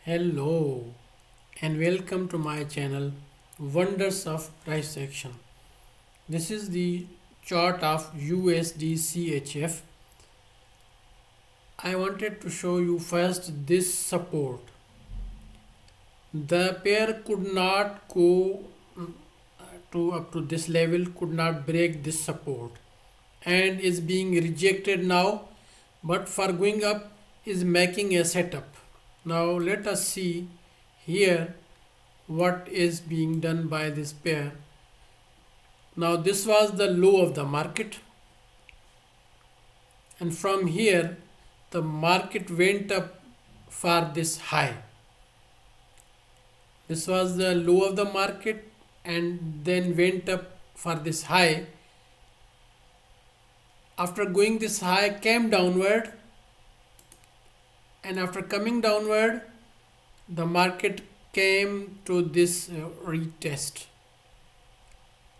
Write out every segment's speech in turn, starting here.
Hello and welcome to my channel Wonders of Price Action. This is the chart of USDCHF. I wanted to show you first this support. The pair could not go to up to this level, could not break this support and is being rejected now, but for going up is making a setup. Now let us see here what is being done by this pair. Now this was the low of the market, and from here the market went up for this high. This was the low of the market and then went up for this high. After going this high, came downward, and after coming downward the market came to this retest,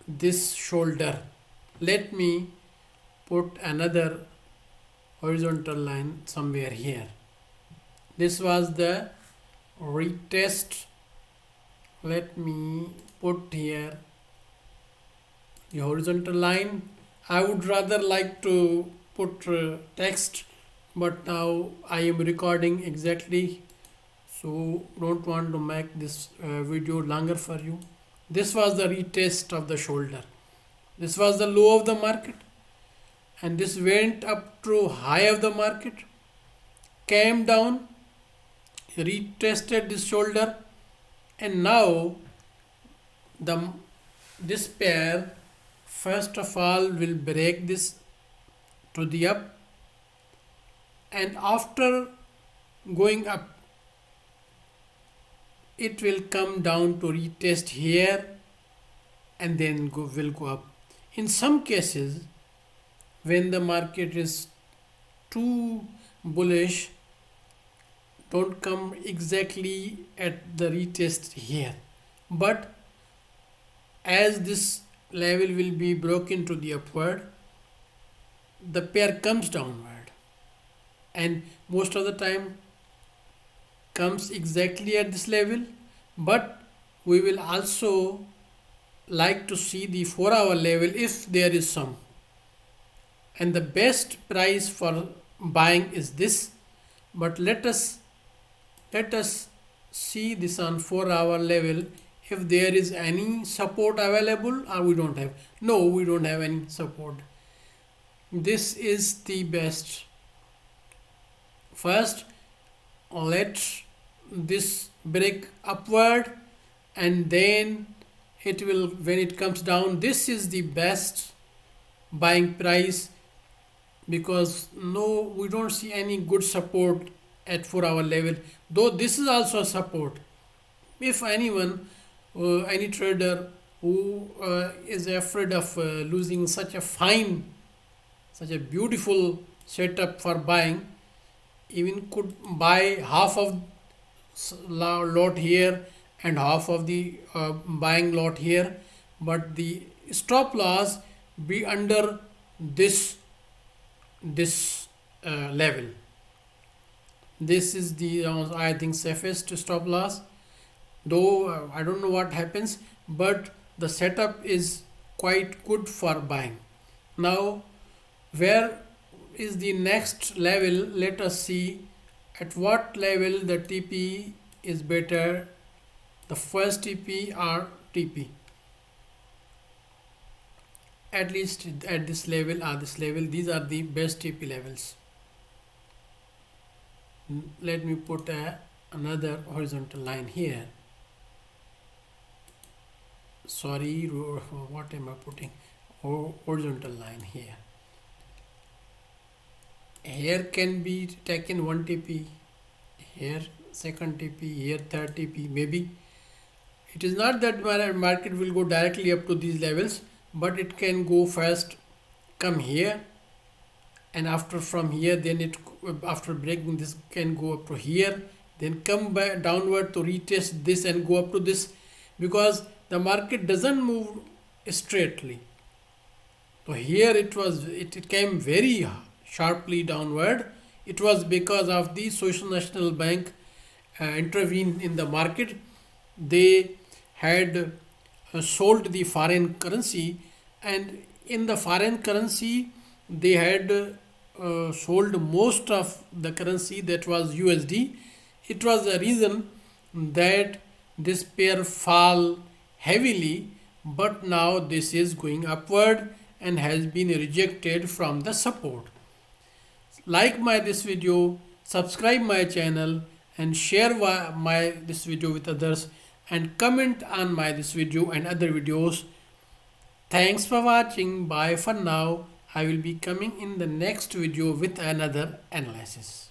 this shoulder. Let me put another horizontal line somewhere here. This was the retest. Let me put here the horizontal line. I would rather like to put text, but now I am recording exactly, so don't want to make this video longer for you. This was the retest of the shoulder. This was the low of the market, and this went up to high of the market, came down, retested this shoulder, and now this pair first of all will break this to the up, and after going up it will come down to retest here and then will go up. In some cases, when the market is too bullish, don't come exactly at the retest here, but as this level will be broken to the upward, the pair comes downward, and most of the time comes exactly at this level. But we will also like to see the 4-hour level if there is some, and the best price for buying is this. But let us see this on 4-hour level, if there is any support available, or we don't have. No, we don't have any support. This is the best. First, let this break upward, and then it will, when it comes down, this is the best buying price, because no, we don't see any good support at 4-hour level, though this is also a support. If anyone, any trader who is afraid of losing such a beautiful setup for buying, even could buy half of lot here and half of the buying lot here, but the stop loss be under this level. This is the I think safest stop loss, though I don't know what happens, but the setup is quite good for buying. Now where is the next level? Let us see at what level the TP is better, the first TP or TP. At least at this level or this level, these are the best TP levels. Let me put another horizontal line here. Sorry, what am I putting? Horizontal line here. Here can be taken 1 TP, here second TP, here third TP. Maybe it is not that market will go directly up to these levels, but it can go first, come here, and after from here, then it, after breaking this, can go up to here, then come back downward to retest this and go up to this, because the market doesn't move straightly. So here it came very sharply downward. It was because of the Social National Bank intervened in the market. They had sold the foreign currency, and in the foreign currency they had sold most of the currency, that was USD. It was the reason that this pair fall heavily, but now this is going upward and has been rejected from the support. Like my this video, subscribe my channel, and share my this video with others, and comment on my this video and other videos. Thanks for watching. Bye for now. I will be coming in the next video with another analysis.